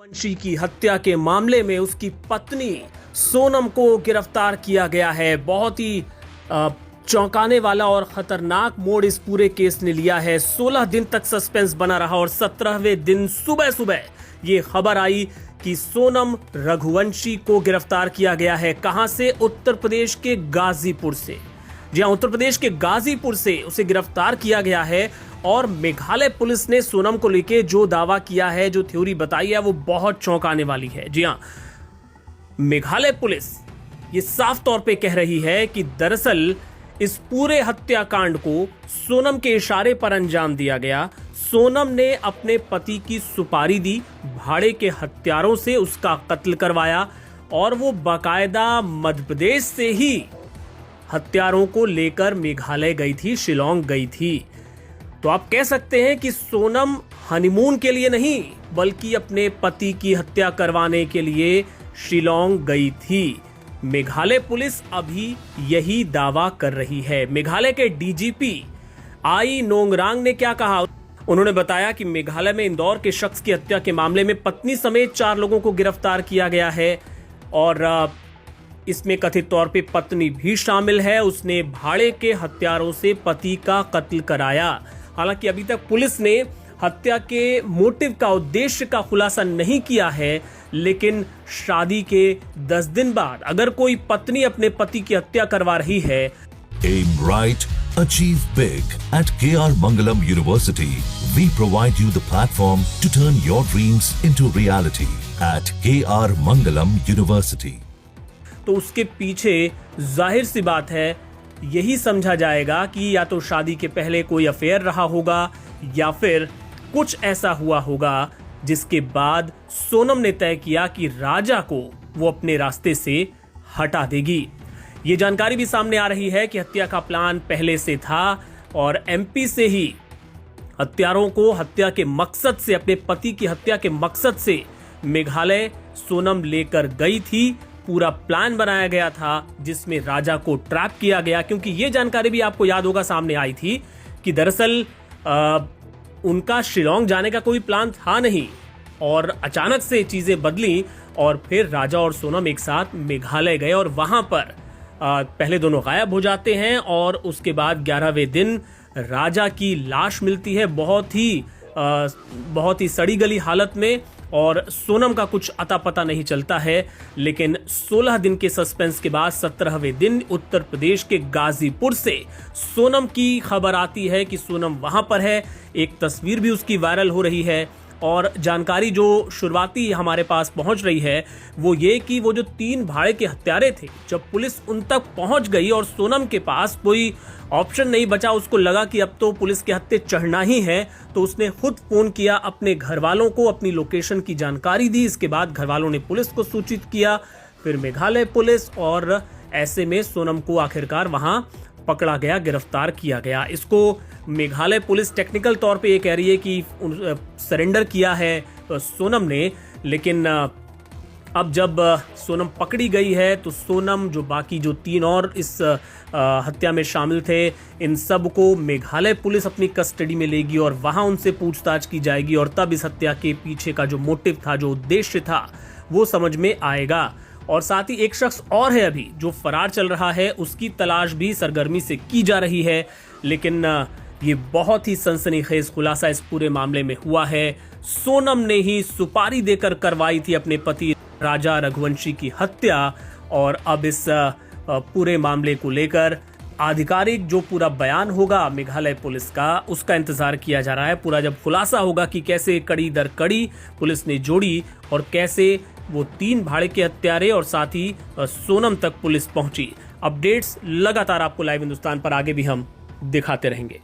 रघुवंशी की हत्या के मामले में उसकी पत्नी सोनम को गिरफ्तार किया गया है। बहुत ही चौंकाने वाला और खतरनाक मोड़ इस पूरे केस ने लिया है। 16 दिन तक सस्पेंस बना रहा और 17वें दिन सुबह सुबह ये खबर आई कि सोनम रघुवंशी को गिरफ्तार किया गया है। कहां से? उत्तर प्रदेश के गाजीपुर से। जी हां, उत्तर प्रदेश के गाजीपुर से उसे गिरफ्तार किया गया है। और मेघालय पुलिस ने सोनम को लेके जो दावा किया है, जो थ्योरी बताई है, वो बहुत चौंकाने वाली है। जी हां, मेघालय पुलिस ये साफ तौर पे कह रही है कि दरअसल इस पूरे हत्याकांड को सोनम के इशारे पर अंजाम दिया गया। सोनम ने अपने पति की सुपारी दी, भाड़े के हत्यारों से उसका कत्ल करवाया और वो बाकायदा मध्य प्रदेश से ही हत्यारों को लेकर मेघालय गई थी, शिलोंग गई थी। तो आप कह सकते हैं कि सोनम हनीमून के लिए नहीं बल्कि अपने पति की हत्या करवाने के लिए शिलोंग गई थी। मेघालय पुलिस अभी यही दावा कर रही है। मेघालय के डीजीपी आई नोंगरांग ने क्या कहा? उन्होंने बताया कि मेघालय में इंदौर के शख्स की हत्या के मामले में पत्नी समेत 4 लोगों को गिरफ्तार किया गया है और इसमें कथित तौर पे पत्नी भी शामिल है। उसने भाड़े के हत्यारों से पति का कत्ल कराया। हालांकि अभी तक पुलिस ने हत्या के मोटिव का, उद्देश्य का खुलासा नहीं किया है, लेकिन शादी के 10 दिन बाद अगर कोई पत्नी अपने पति की हत्या करवा रही है। Aim right, achieve big. At KR Mangalam University, we provide you the platform to turn your dreams into reality. At KR Mangalam University. तो उसके पीछे जाहिर सी बात है यही समझा जाएगा कि या तो शादी के पहले कोई अफेयर रहा होगा या फिर कुछ ऐसा हुआ होगा जिसके बाद सोनम ने तय किया कि राजा को वो अपने रास्ते से हटा देगी। ये जानकारी भी सामने आ रही है कि हत्या का प्लान पहले से था और एमपी से ही हत्यारों को हत्या के मकसद से, अपने पति की हत्या के मकसद से मेघालय सोनम लेकर गई थी। पूरा प्लान बनाया गया था जिसमें राजा को ट्रैप किया गया, क्योंकि ये जानकारी भी आपको याद होगा सामने आई थी कि दरअसल उनका शिलोंग जाने का कोई प्लान था नहीं और अचानक से चीजें बदली और फिर राजा और सोनम एक साथ मेघालय गए और वहां पर पहले दोनों गायब हो जाते हैं और उसके बाद 11वें दिन राजा की लाश मिलती है बहुत ही सड़ी गली हालत में और सोनम का कुछ अता पता नहीं चलता है। लेकिन 16 दिन के सस्पेंस के बाद 17वें दिन उत्तर प्रदेश के गाजीपुर से सोनम की खबर आती है कि सोनम वहां पर है। एक तस्वीर भी उसकी वायरल हो रही है और जानकारी जो शुरुआती हमारे पास पहुंच रही है वो ये कि वो जो 3 भाड़े के हत्यारे थे, जब पुलिस उन तक पहुंच गई और सोनम के पास कोई ऑप्शन नहीं बचा, उसको लगा कि अब तो पुलिस के हत्थे चढ़ना ही है, तो उसने खुद फोन किया अपने घर वालों को, अपनी लोकेशन की जानकारी दी। इसके बाद घर वालों ने पुलिस को सूचित किया, फिर मेघालय पुलिस, और ऐसे में सोनम को आखिरकार वहां पकड़ा गया, गिरफ्तार किया गया। इसको मेघालय पुलिस टेक्निकल तौर पे ये कह रही है कि सरेंडर किया है सोनम ने, लेकिन अब जब सोनम पकड़ी गई है तो सोनम, जो बाकी जो 3 और इस हत्या में शामिल थे, इन सब को मेघालय पुलिस अपनी कस्टडी में लेगी और वहां उनसे पूछताछ की जाएगी और तब इस हत्या के पीछे का जो मोटिव था, जो उद्देश्य था, वो समझ में आएगा। और साथ ही एक शख्स और है अभी जो फरार चल रहा है, उसकी तलाश भी सरगर्मी से की जा रही है। लेकिन ये बहुत ही सनसनीखेज खुलासा इस पूरे मामले में हुआ है। सोनम ने ही सुपारी देकर करवाई थी अपने पति राजा रघुवंशी की हत्या और अब इस पूरे मामले को लेकर आधिकारिक जो पूरा बयान होगा मेघालय पुलिस का, उसका इंतजार किया जा रहा है। पूरा जब खुलासा होगा कि कैसे कड़ी दर कड़ी पुलिस ने जोड़ी और कैसे वो 3 भाड़े के हत्यारे और साथ ही सोनम तक पुलिस पहुंची। अपडेट्स लगातार आपको लाइव हिंदुस्तान पर आगे भी हम दिखाते रहेंगे।